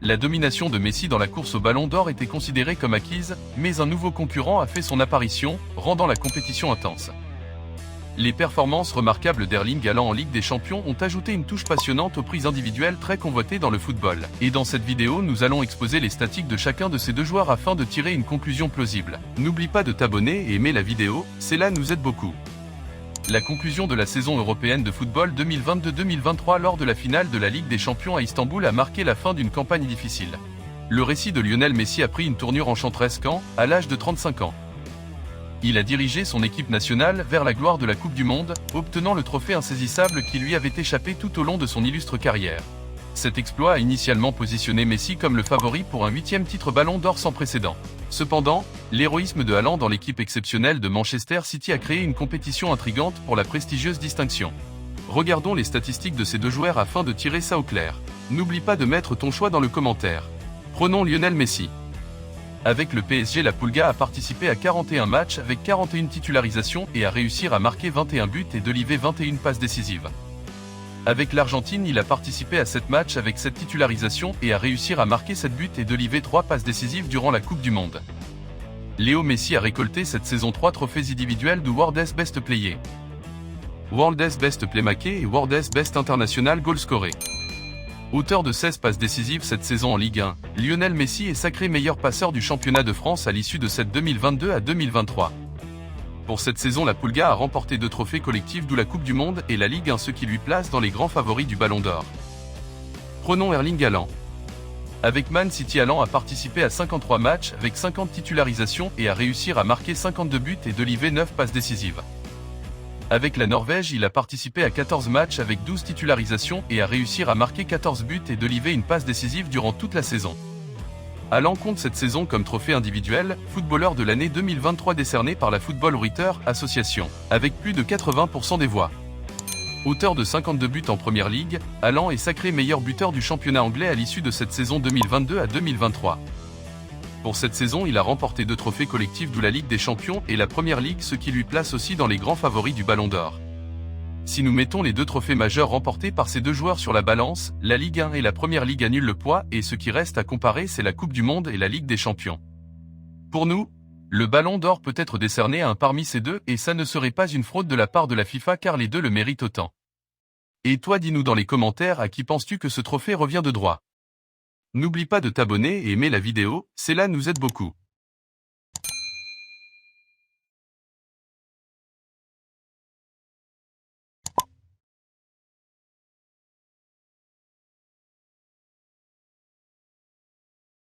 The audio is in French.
La domination de Messi dans la course au Ballon d'Or était considérée comme acquise, mais un nouveau concurrent a fait son apparition, rendant la compétition intense. Les performances remarquables d'Erling Haaland en Ligue des Champions ont ajouté une touche passionnante aux prises individuelles très convoitées dans le football. Et dans cette vidéo, nous allons exposer les statistiques de chacun de ces deux joueurs afin de tirer une conclusion plausible. N'oublie pas de t'abonner et aimer la vidéo, cela nous aide beaucoup. La conclusion de la saison européenne de football 2022-2023 lors de la finale de la Ligue des Champions à Istanbul a marqué la fin d'une campagne difficile. Le récit de Lionel Messi a pris une tournure enchantresque à l'âge de 35 ans. Il a dirigé son équipe nationale vers la gloire de la Coupe du Monde, obtenant le trophée insaisissable qui lui avait échappé tout au long de son illustre carrière. Cet exploit a initialement positionné Messi comme le favori pour un 8e titre Ballon d'Or sans précédent. Cependant, l'héroïsme de Haaland dans l'équipe exceptionnelle de Manchester City a créé une compétition intrigante pour la prestigieuse distinction. Regardons les statistiques de ces deux joueurs afin de tirer ça au clair. N'oublie pas de mettre ton choix dans le commentaire. Prenons Lionel Messi. Avec le PSG, la Pulga a participé à 41 matchs avec 41 titularisations et a réussi à marquer 21 buts et délivrer 21 passes décisives. Avec l'Argentine, il a participé à 7 matchs avec 7 titularisations et a réussi à marquer 7 buts et délivrer 3 passes décisives durant la Coupe du Monde. Léo Messi a récolté cette saison 3 trophées individuels de World's Best Player, World's Best Playmaker et World's Best International Goal Scorer. Auteur de 16 passes décisives cette saison en Ligue 1, Lionel Messi est sacré meilleur passeur du championnat de France à l'issue de cette 2022 à 2023. Pour cette saison, la Pulga a remporté 2 trophées collectifs d'où la Coupe du Monde et la Ligue 1, ce qui lui place dans les grands favoris du Ballon d'Or. Prenons Erling Haaland. Avec Man City, Haaland a participé à 53 matchs avec 50 titularisations et a réussi à marquer 52 buts et délivrer 9 passes décisives. Avec la Norvège, il a participé à 14 matchs avec 12 titularisations et a réussi à marquer 14 buts et délivrer une passe décisive durant toute la saison. Haaland compte cette saison comme trophée individuel, footballeur de l'année 2023 décerné par la Football Writers Association, avec plus de 80% des voix. Auteur de 52 buts en Première Ligue, Haaland est sacré meilleur buteur du championnat anglais à l'issue de cette saison 2022 à 2023. Pour cette saison, il a remporté 2 trophées collectifs d'où la Ligue des Champions et la Première Ligue, ce qui lui place aussi dans les grands favoris du Ballon d'Or. Si nous mettons les 2 trophées majeurs remportés par ces deux joueurs sur la balance, la Ligue 1 et la Première Ligue annulent le poids et ce qui reste à comparer, c'est la Coupe du Monde et la Ligue des Champions. Pour nous, le Ballon d'Or peut être décerné à un parmi ces deux et ça ne serait pas une fraude de la part de la FIFA car les deux le méritent autant. Et toi, dis-nous dans les commentaires à qui penses-tu que ce trophée revient de droit. N'oublie pas de t'abonner et aimer la vidéo, cela nous aide beaucoup.